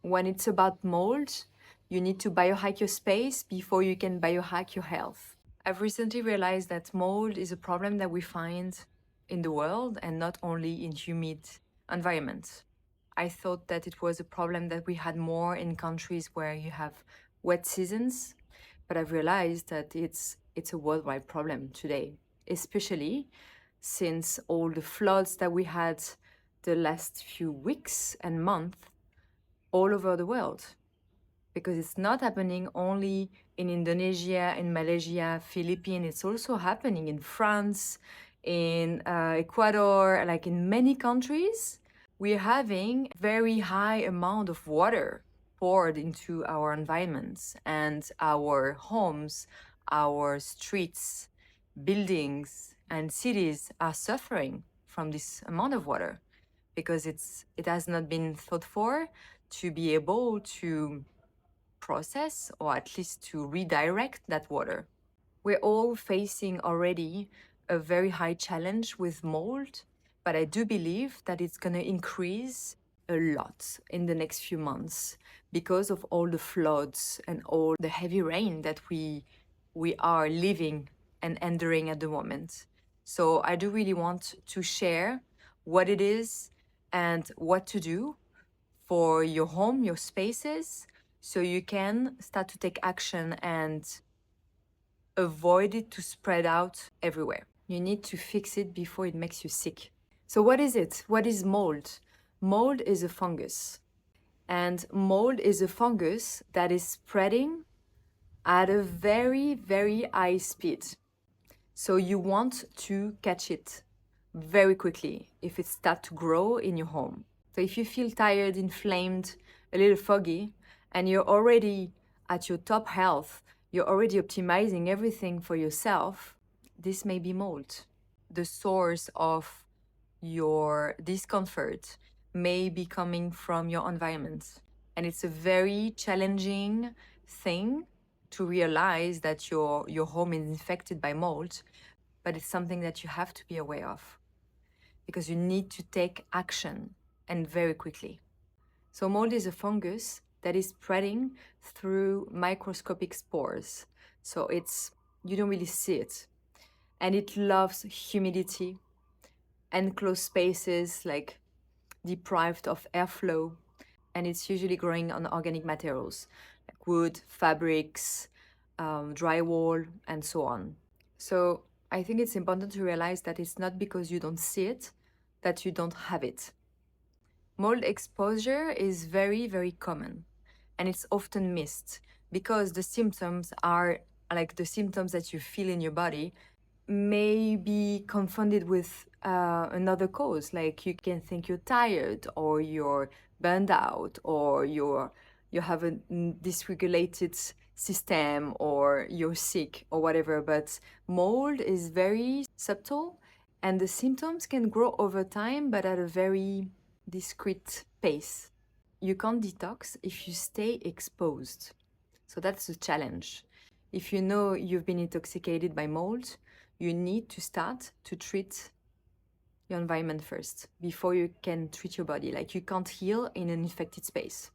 when it's about mold, you need to biohack your space before you can biohack your health. I've recently realized that mold is a problem that we find in the world and not only in humid environments. I thought that it was a problem that we had more in countries where you have wet seasons, but I've realized that it's a worldwide problem today, especially since all the floods that we had the last few weeks and months all over the world. Because it's not happening only in Indonesia, in Malaysia, Philippines, it's also happening in France, in Ecuador, like in many countries. We're having very high amount of water poured into our environments and our homes, our streets, buildings, and cities are suffering from this amount of water because it has not been thought for to be able to process or at least to redirect that water. We're all facing already a very high challenge with mold, but I do believe that it's going to increase a lot in the next few months because of all the floods and all the heavy rain that we are living and enduring at the moment. So I do really want to share what it is and what to do for your home, your spaces, so you can start to take action and avoid it to spread out everywhere. You need to fix it before it makes you sick. So what is it? What is mold? Mold is a fungus. And mold is a fungus that is spreading at a very, very high speed. So you want to catch it very quickly if it starts to grow in your home. So if you feel tired, inflamed, a little foggy, and you're already at your top health, you're already optimizing everything for yourself, this may be mold. The source of your discomfort may be coming from your environment. And it's a very challenging thing to realize that your home is infected by mold, but it's something that you have to be aware of because you need to take action and very quickly. So mold is a fungus that is spreading through microscopic spores. So you don't really see it. And it loves humidity, enclosed spaces like deprived of airflow, and it's usually growing on organic materials like wood, fabrics, drywall, and so on. So I think it's important to realize that it's not because you don't see it that you don't have it. Mold exposure is very, very common, and it's often missed because the symptoms are like the symptoms that you feel in your body may be confounded with another cause. Like you can think you're tired or you're burned out or you have a dysregulated system or you're sick or whatever. But mold is very subtle and the symptoms can grow over time, but at a very discrete pace. You can't detox if you stay exposed. So that's the challenge. If you know you've been intoxicated by mold, you need to start to treat your environment first before you can treat your body. Like you can't heal in an infected space.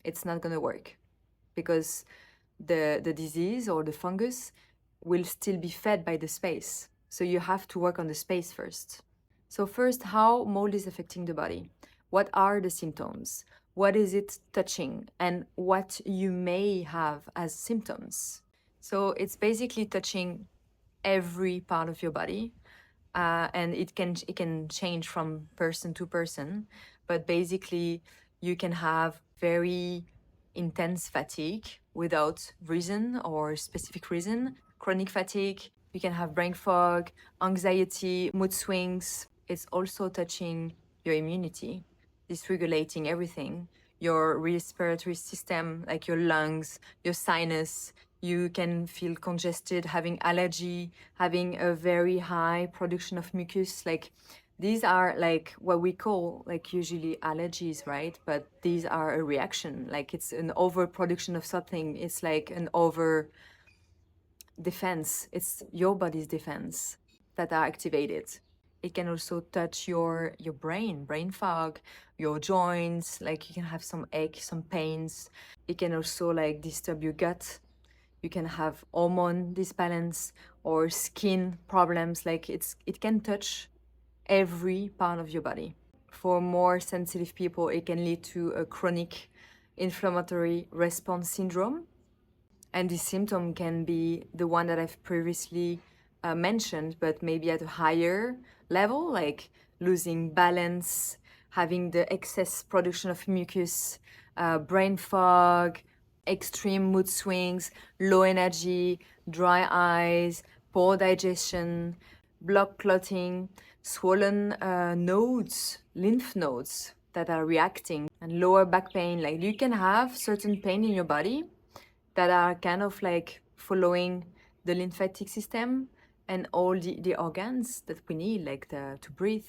It's not going to work because the disease or the fungus will still be fed by the space. So you have to work on the space first. So first, how mold is affecting the body. What are the symptoms? What is it touching? And what you may have as symptoms. So it's basically touching every part of your body. And it can change from person to person. But basically, you can have very intense fatigue without reason or specific reason, chronic fatigue. You can have brain fog, anxiety, mood swings. It's also touching your immunity, dysregulating everything, your respiratory system, like your lungs, your sinus. You can feel congested, having allergy, having a very high production of mucus. Like these are like what we call like usually allergies, right? But these are a reaction, like it's an overproduction of something. It's like an over defense. It's your body's defense that are activated. It can also touch your brain fog, your joints, like you can have some ache, some pains. It can also like disturb your gut. You can have hormone disbalance or skin problems. Like it can touch every part of your body. For more sensitive people, it can lead to a chronic inflammatory response syndrome. And this symptom can be the one that I've previously mentioned, but maybe at a higher level, like losing balance, having the excess production of mucus, brain fog, extreme mood swings, low energy, dry eyes, poor digestion, blood clotting, swollen nodes, lymph nodes that are reacting, and lower back pain. Like you can have certain pain in your body that are kind of like following the lymphatic system and all the organs that we need, like to breathe,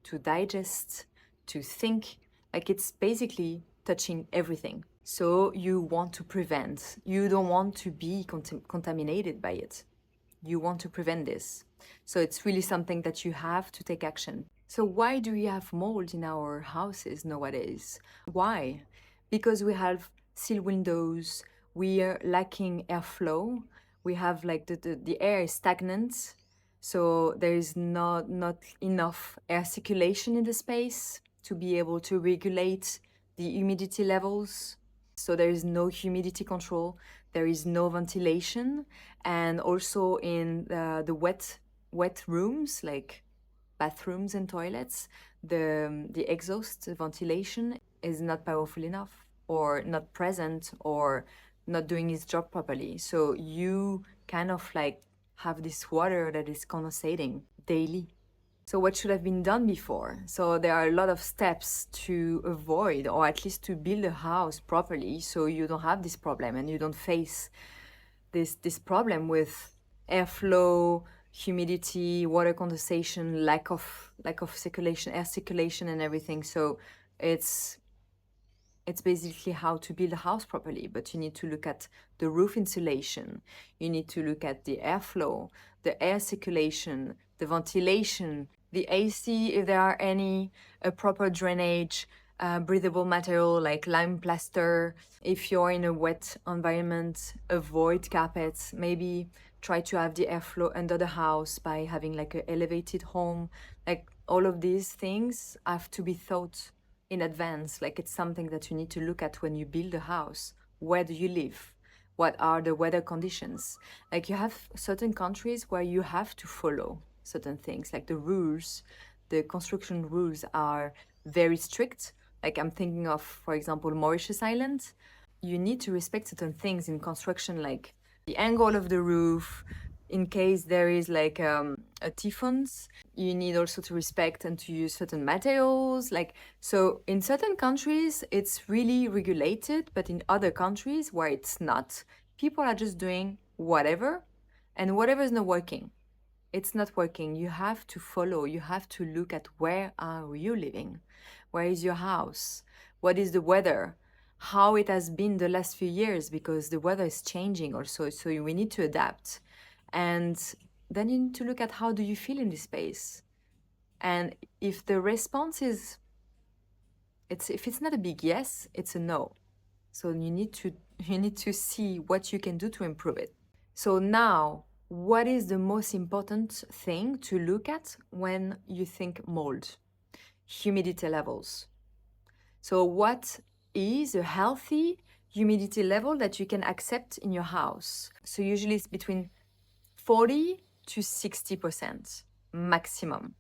to digest, to think. Like it's basically touching everything. So you want to prevent. You don't want to be contaminated by it. You want to prevent this. So it's really something that you have to take action. So why do we have mold in our houses nowadays? Why? Because we have sealed windows, we are lacking airflow, we have like the air is stagnant, so there is not enough air circulation in the space to be able to regulate the humidity levels. So there is no humidity control, there is no ventilation, and also in the wet rooms like bathrooms and toilets, the exhaust ventilation is not powerful enough or not present or not doing its job properly. So you kind of like have this water that is condensating daily. So what should have been done before? So there are a lot of steps to avoid, or at least to build a house properly so you don't have this problem and you don't face this problem with airflow, humidity, water condensation, lack of circulation, air circulation and everything. So it's basically how to build a house properly, but you need to look at the roof insulation, you need to look at the airflow, the air circulation, the ventilation, the AC, if there are any, a proper drainage, breathable material like lime plaster. If you're in a wet environment, avoid carpets. Maybe try to have the airflow under the house by having like an elevated home. Like all of these things have to be thought in advance. Like it's something that you need to look at when you build a house. Where do you live? What are the weather conditions? Like you have certain countries where you have to follow certain things, like the rules, the construction rules are very strict. Like I'm thinking of, for example, Mauritius Island. You need to respect certain things in construction, like the angle of the roof. In case there is like a typhoons, you need also to respect and to use certain materials. Like, so in certain countries, it's really regulated, but in other countries where it's not, people are just doing whatever, and whatever is not working. It's not working. You have to follow, you have to look at where are you living? Where is your house? What is the weather? How it has been the last few years, because the weather is changing also, so we need to adapt. And then you need to look at how do you feel in this space. And if the response is, if it's not a big yes, it's a no. So you need to see what you can do to improve it. So now, what is the most important thing to look at when you think mold? Humidity levels. So what is a healthy humidity level that you can accept in your house? So usually it's between 40 to 60% maximum.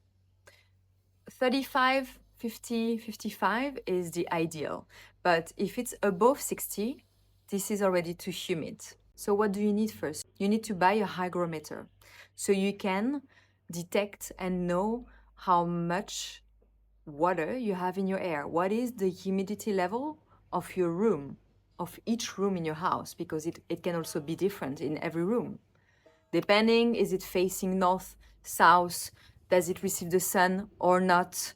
35, 50, 55 is the ideal. But if it's above 60, this is already too humid. So what do you need first? You need to buy a hygrometer so you can detect and know how much water you have in your air. What is the humidity level of your room, of each room in your house? Because it can also be different in every room. Depending, is it facing north, south? Does it receive the sun or not?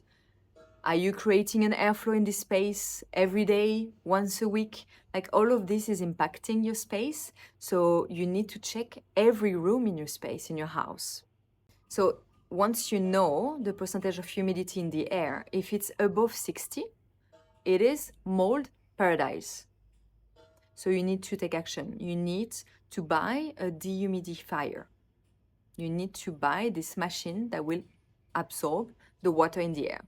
Are you creating an airflow in this space every day, once a week? Like all of this is impacting your space. So you need to check every room in your space, in your house. So once you know the percentage of humidity in the air, if it's above 60, it is mold paradise. So you need to take action. You need to buy a dehumidifier. You need to buy this machine that will absorb the water in the air.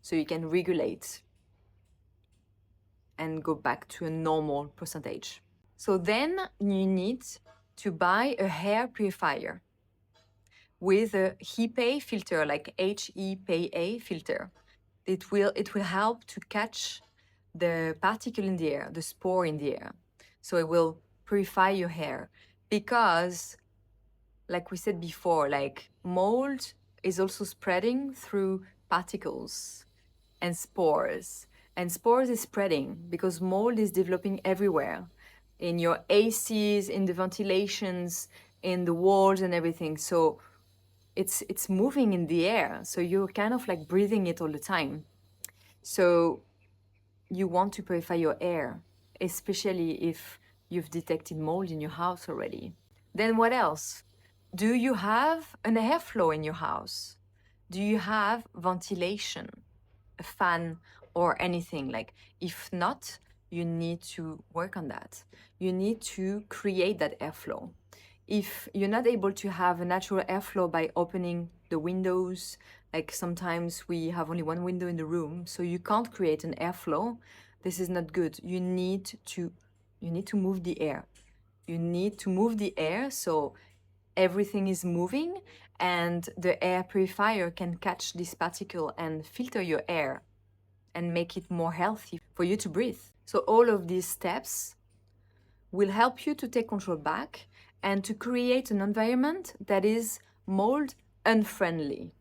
So you can regulate and go back to a normal percentage. So then you need to buy a hair purifier with a HEPA filter, like HEPA filter. It will help to catch the particle in the air, the spore in the air. So it will purify your hair, because like we said before, like mold is also spreading through particles and spores. And spores is spreading because mold is developing everywhere, in your ACs, in the ventilations, in the walls and everything. So it's moving in the air. So you're kind of like breathing it all the time. So you want to purify your air, especially if you've detected mold in your house already. Then what else? Do you have an airflow in your house? Do you have ventilation, a fan or anything? Like, if not, you need to work on that. You need to create that airflow. If you're not able to have a natural airflow by opening the windows, like sometimes we have only one window in the room, so you can't create an airflow, this is not good. You need to move the air. You need to move the air so everything is moving, and the air purifier can catch this particle and filter your air and make it more healthy for you to breathe. So all of these steps will help you to take control back and to create an environment that is mold unfriendly.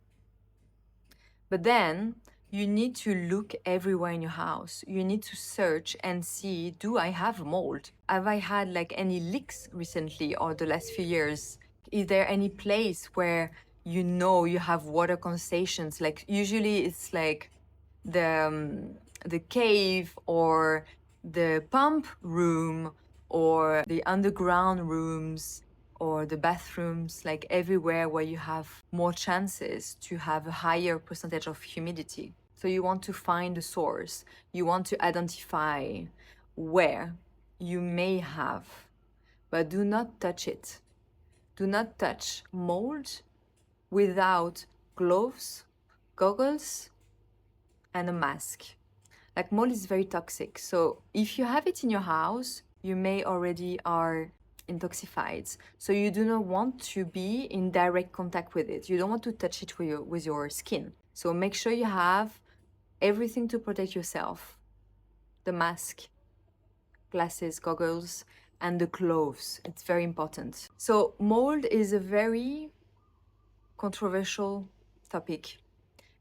But then you need to look everywhere in your house. You need to search and see, do I have mold? Have I had like any leaks recently or the last few years? Is there any place where you know you have water condensations? Like usually it's like the cave or the pump room or the underground rooms or the bathrooms, like everywhere where you have more chances to have a higher percentage of humidity. So you want to find the source. You want to identify where you may have, but do not touch it. Do not touch mold without gloves, goggles, and a mask. Like mold is very toxic. So if you have it in your house, you may already are intoxicated. So you do not want to be in direct contact with it. You don't want to touch it with your skin. So make sure you have everything to protect yourself. The mask, glasses, goggles, and the gloves. It's very important. So mold is a very controversial topic.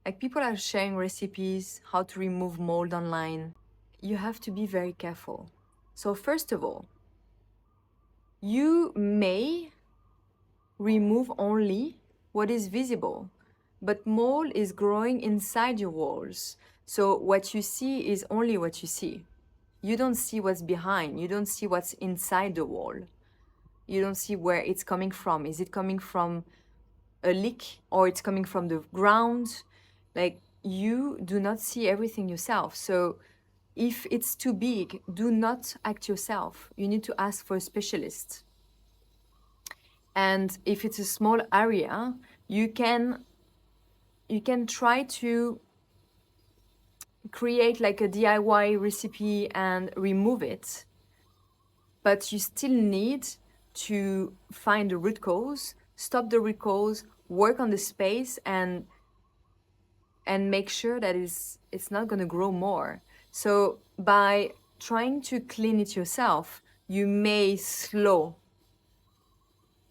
Like people are sharing recipes, how to remove mold online. You have to be very careful. So first of all, you may remove only what is visible, but mold is growing inside your walls. So what you see is only what you see. You don't see what's behind. You don't see what's inside the wall. You don't see where it's coming from. Is it coming from a leak or it's coming from the ground? Like, you do not see everything yourself. So if it's too big, do not act yourself. You need to ask for a specialist. And if it's a small area, you can try to create like a DIY recipe and remove it. But you still need to find the root cause, stop the root cause, work on the space, and make sure that it's not going to grow more. So by trying to clean it yourself, you may slow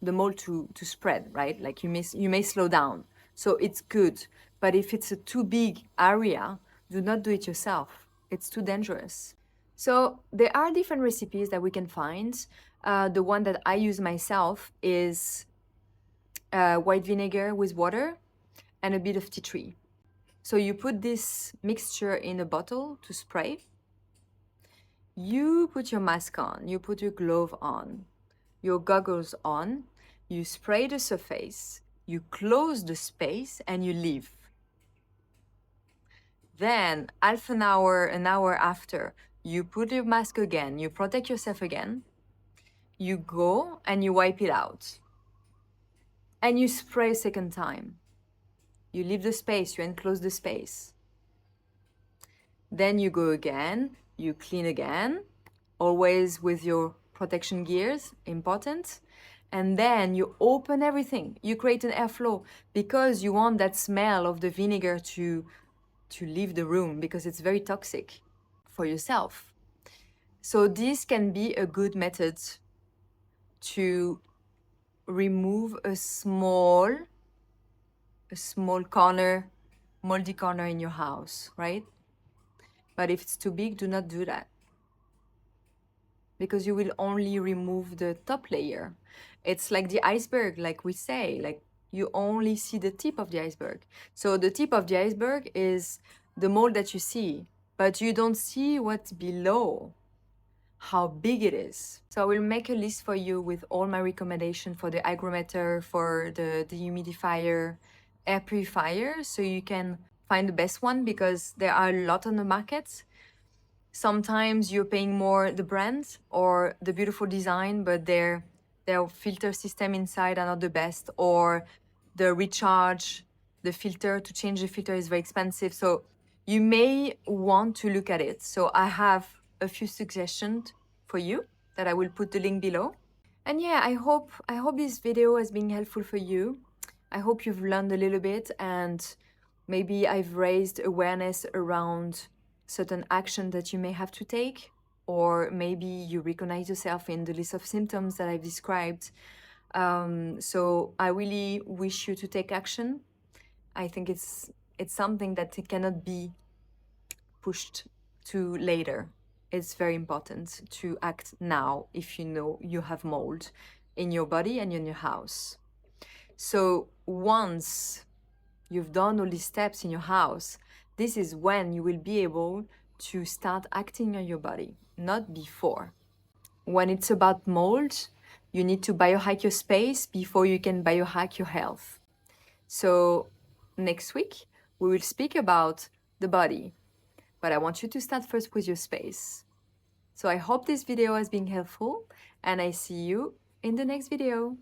the mold to spread, right? Like you may slow down. So it's good. But if it's a too big area, do not do it yourself. It's too dangerous. So there are different recipes that we can find. The one that I use myself is white vinegar with water and a bit of tea tree. So you put this mixture in a bottle to spray. You put your mask on, you put your glove on, your goggles on, You spray the surface, you close the space, and you leave. Then, half an hour after, you put your mask again, you protect yourself again, you go and you wipe it out. And you spray a second time. You leave the space, you enclose the space. Then you go again, you clean again, always with your protection gears, important. And then you open everything. You create an airflow because you want that smell of the vinegar to leave the room because it's very toxic for yourself. So this can be a good method to remove a small corner, moldy corner in your house, right? But if it's too big, do not do that, because you will only remove the top layer. It's like the iceberg, like we say, like you only see the tip of the iceberg. So the tip of the iceberg is the mold that you see, but you don't see what's below, how big it is. So I will make a list for you with all my recommendations for the hygrometer, for the dehumidifier, air purifier, so you can find the best one, because there are a lot on the market. Sometimes you're paying more the brand or the beautiful design, but their filter system inside are not the best, or the recharge, the filter, to change the filter is very expensive. So you may want to look at it. So I have a few suggestions for you that I will put the link below. And yeah, I hope this video has been helpful for you. I hope you've learned a little bit, and maybe I've raised awareness around certain action that you may have to take, or maybe you recognize yourself in the list of symptoms that I've described. So I really wish you to take action. I think it's something that it cannot be pushed to later. It's very important to act now if you know you have mold in your body and in your house. So once you've done all these steps in your house, this is when you will be able to start acting on your body, not before. When it's about mold, you need to biohack your space before you can biohack your health. So next week, we will speak about the body, but I want you to start first with your space. So I hope this video has been helpful, and I see you in the next video.